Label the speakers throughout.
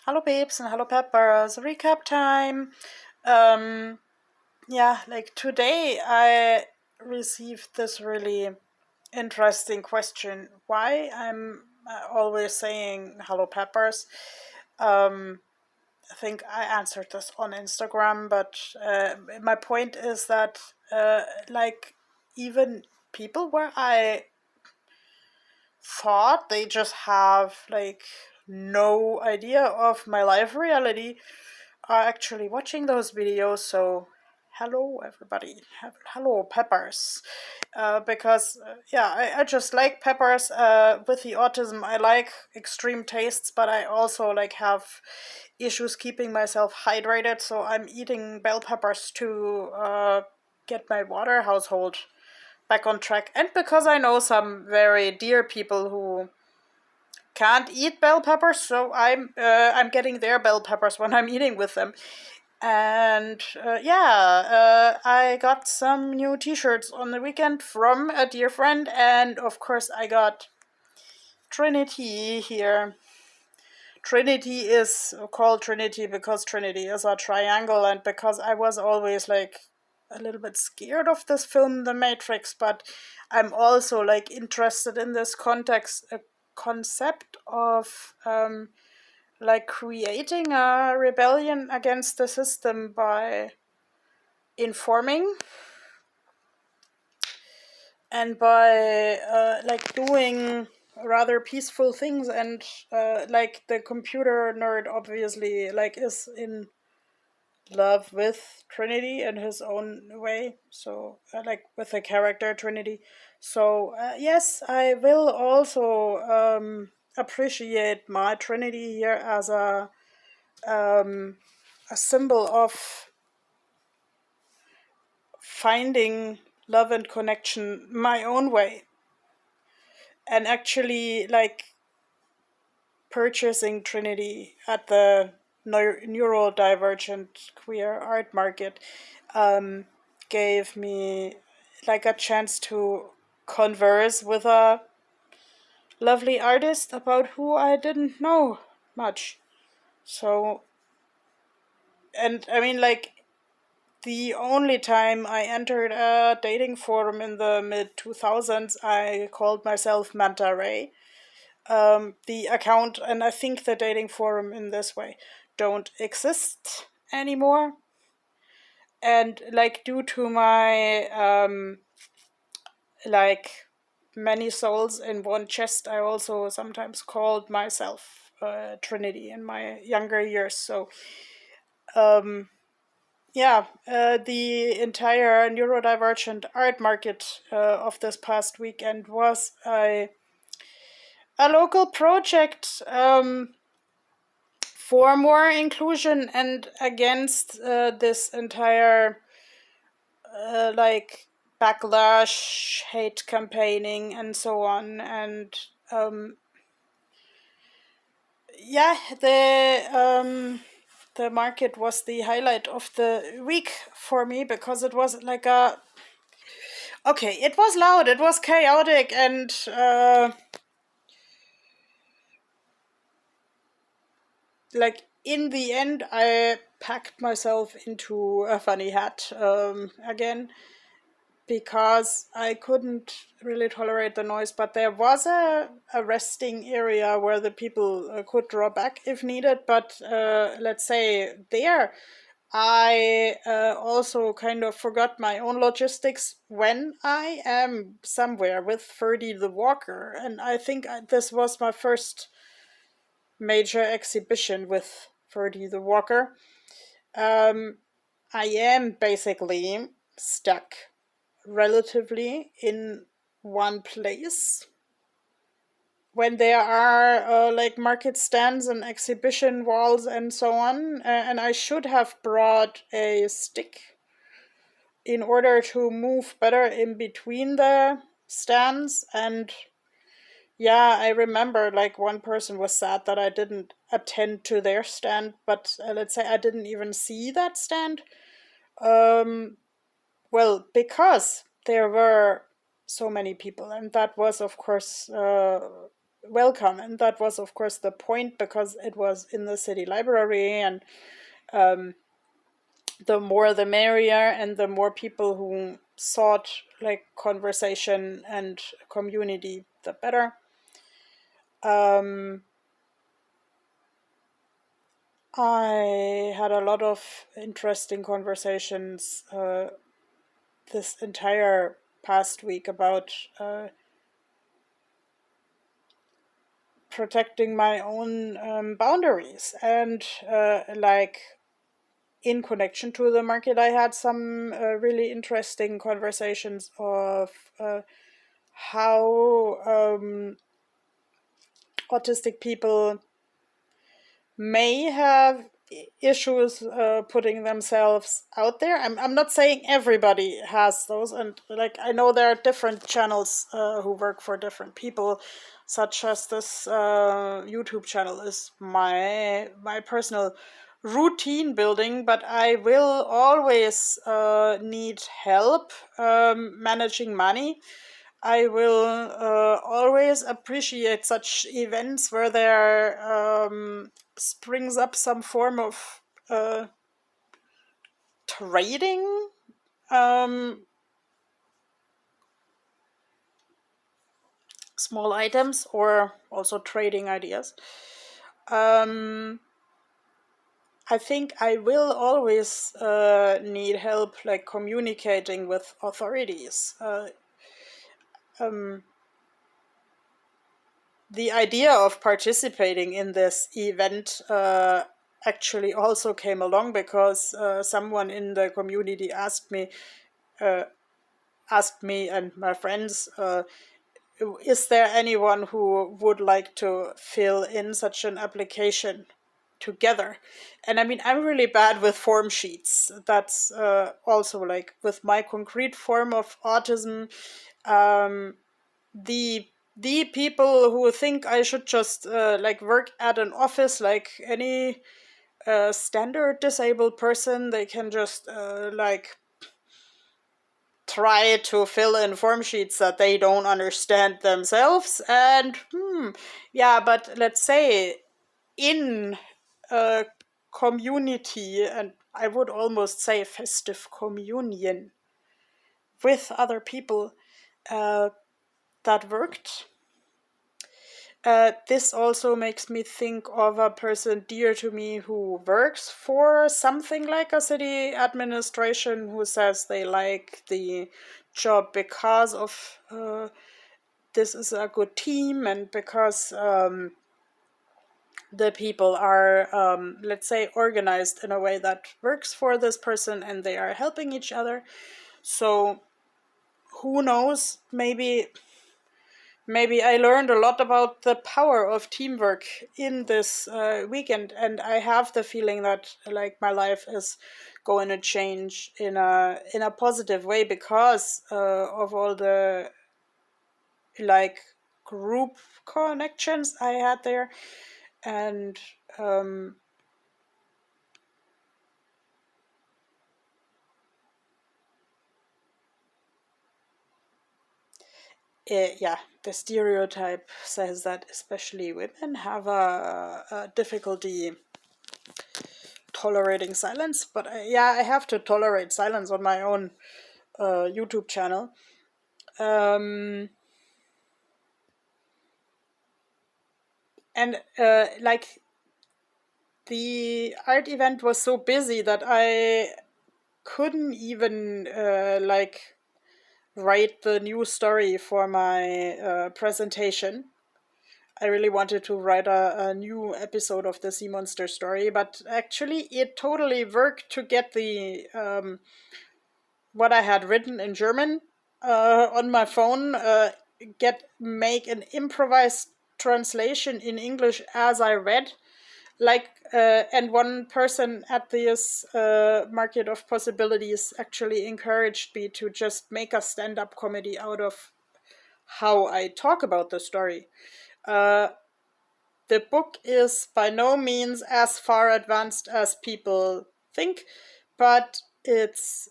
Speaker 1: Hello, babes, and hello, peppers. Recap time. Um, like today I received this really interesting question. Why I'm always saying hello, peppers. I think I answered this on Instagram, but my point is that, even people where I thought they just have, no idea of my life reality are actually watching those videos. So hello everybody, hello peppers, because I just like peppers. With the autism I like extreme tastes, but I also have issues keeping myself hydrated, so I'm eating bell peppers to get my water household back on track, and because I know some very dear people who can't eat bell peppers, so I'm getting their bell peppers when I'm eating with them. And I got some new T-shirts on the weekend from a dear friend, and of course I got Trinity here. Trinity is called Trinity because Trinity is a triangle, and because I was always a little bit scared of this film, The Matrix, but I'm also interested in this concept of creating a rebellion against the system by informing and by doing rather peaceful things, and the computer nerd obviously is in love with Trinity in his own way, so with the character Trinity. So yes, I will also appreciate my Trinity here as a symbol of finding love and connection my own way, and actually purchasing Trinity at the neurodivergent queer art market gave me a chance to converse with a lovely artist about who I didn't know much. So, and I mean, the only time I entered a dating forum in the mid 2000s, I called myself Manta Ray. The account and I think the dating forum in this way don't exist anymore. And due to my many souls in one chest, I also sometimes called myself Trinity in my younger years. So the entire neurodivergent art market of this past weekend was a local project for more inclusion and against this entire backlash, hate campaigning, and so on. And the market was the highlight of the week for me, because it was it was loud, it was chaotic, and in the end I packed myself into a funny hat again, because I couldn't really tolerate the noise. But there was a resting area where the people could draw back if needed. But let's say there, I also kind of forgot my own logistics when I am somewhere with Ferdy the Walker. And I think this was my first major exhibition with Ferdy the Walker. I am basically stuck relatively in one place when there are market stands and exhibition walls and so on, and I should have brought a stick in order to move better in between the stands. And I remember one person was sad that I didn't attend to their stand, but let's say I didn't even see that stand. Well, because there were so many people, and that was, of course, welcome. And that was, of course, the point, because it was in the city library, and the more the merrier, and the more people who sought like conversation and community, the better. Um, I had a lot of interesting conversations this entire past week about protecting my own boundaries, and like in connection to the market, I had some really interesting conversations of how autistic people may have issues putting themselves out there. I'm not saying everybody has those, and like I know there are different channels who work for different people, such as this YouTube channel is my personal routine building, but I will always need help managing money. I will always appreciate such events where there springs up some form of trading, um, small items, or also trading ideas. Um, I think I will always need help, like communicating with authorities. Um, the idea of participating in this event actually also came along because someone in the community uh, asked me and my friends, is there anyone who would like to fill in such an application together? And I mean, I'm really bad with form sheets. That's also like with my concrete form of autism. Um, the the people who think I should just like work at an office like any standard disabled person, they can just like try to fill in form sheets that they don't understand themselves. And yeah, but let's say in a community, and I would almost say festive communion with other people, uh, that worked. This also makes me think of a person dear to me who works for something like a city administration, who says they like the job because of this is a good team, and because the people are, let's say, organized in a way that works for this person, and they are helping each other. So who knows, maybe I learned a lot about the power of teamwork in this weekend, and I have the feeling that like my life is going to change in a positive way because of all the like group connections I had there. And yeah, the stereotype says that especially women have a difficulty tolerating silence, but yeah, I have to tolerate silence on my own YouTube channel. Um, and like the art event was so busy that I couldn't even like write the new story for my presentation. I really wanted to write a new episode of the Sea Monster story, but actually it totally worked to get the what I had written in German on my phone, make an improvised translation in English as I read. Like, and one person at this Market of Possibilities actually encouraged me to just make a stand-up comedy out of how I talk about the story. The book is by no means as far advanced as people think, but it's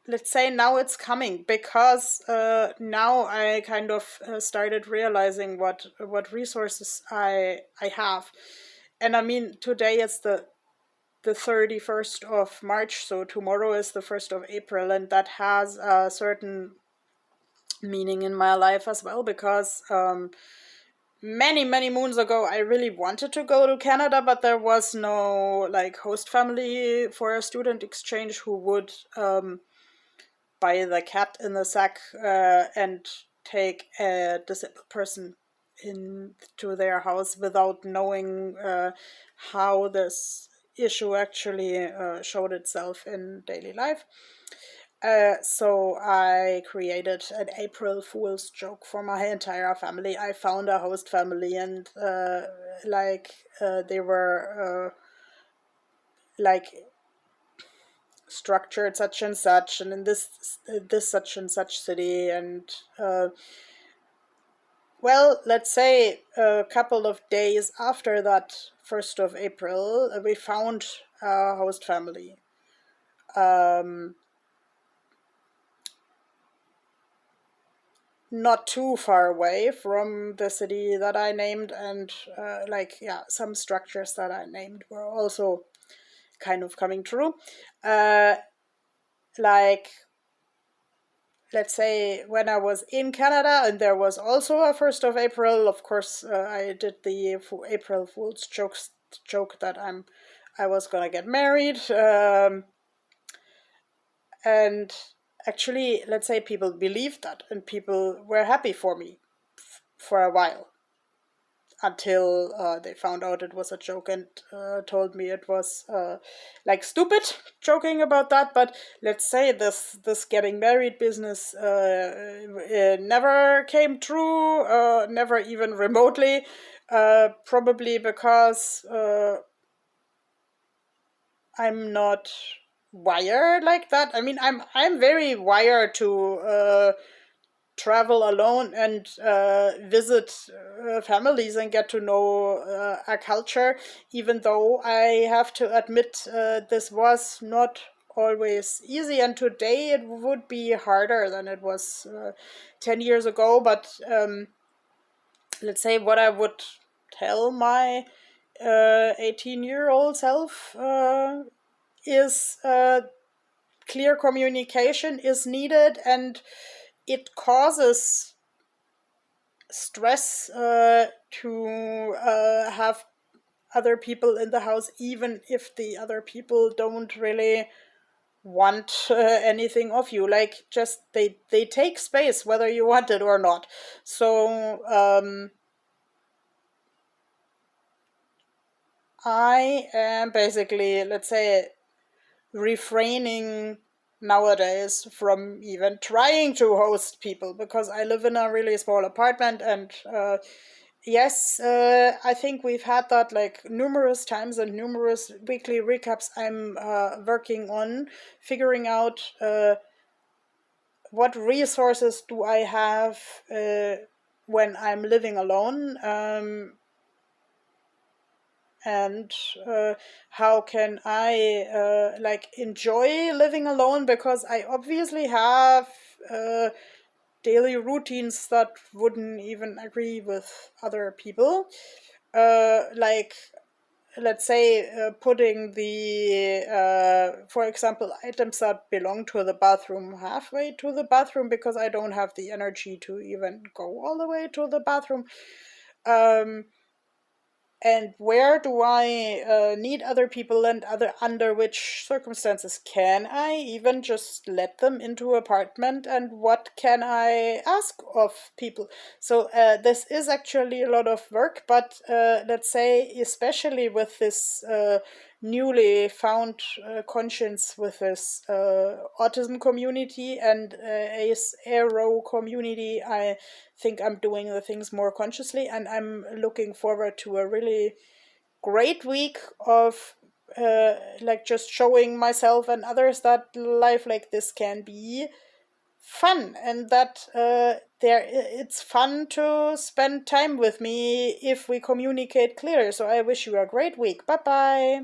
Speaker 1: let's say now it's coming, because now I kind of started realizing what resources I have. And I mean, today is the 31st of March, so tomorrow is the 1st of April, and that has a certain meaning in my life as well, because many moons ago I really wanted to go to Canada, but there was no like host family for a student exchange who would buy the cat in the sack and take a disabled person into their house without knowing how this issue actually showed itself in daily life. So I created an April Fool's joke for my entire family. I found a host family, and they were like structured such and such, and in this such and such city, and well, let's say a couple of days after that 1st of April, we found a host family. Not too far away from the city that I named, and some structures that I named were also kind of coming true. Like, let's say when I was in Canada and there was also a 1st of April, of course, I did the April Fool's joke that I was gonna get married. And actually, let's say people believed that, and people were happy for me for a while, until they found out it was a joke, and told me it was like stupid joking about that. But let's say this getting married business never came true, never even remotely, probably because I'm not wired like that. I mean, I'm very wired to travel alone and visit families and get to know a culture, even though I have to admit this was not always easy, and today it would be harder than it was 10 years ago. But let's say what I would tell my 18-year-old self is clear communication is needed, and it causes stress to have other people in the house, even if the other people don't really want anything of you. Like, just they take space whether you want it or not. So I am basically, let's say, refraining nowadays from even trying to host people, because I live in a really small apartment, and yes, I think we've had that like numerous times, and numerous weekly recaps I'm working on figuring out what resources do I have when I'm living alone, and how can I like enjoy living alone, because I obviously have daily routines that wouldn't even agree with other people, like, let's say putting the for example, items that belong to the bathroom halfway to the bathroom, because I don't have the energy to even go all the way to the bathroom. And where do I need other people, and under which circumstances can I even just let them into apartment, and what can I ask of people? So this is actually a lot of work, but let's say, especially with this newly found conscience with this autism community and ARO community, I think I'm doing the things more consciously, and I'm looking forward to a really great week of like just showing myself and others that life like this can be fun, and that it's fun to spend time with me if we communicate clear. So I wish you a great week. Bye bye.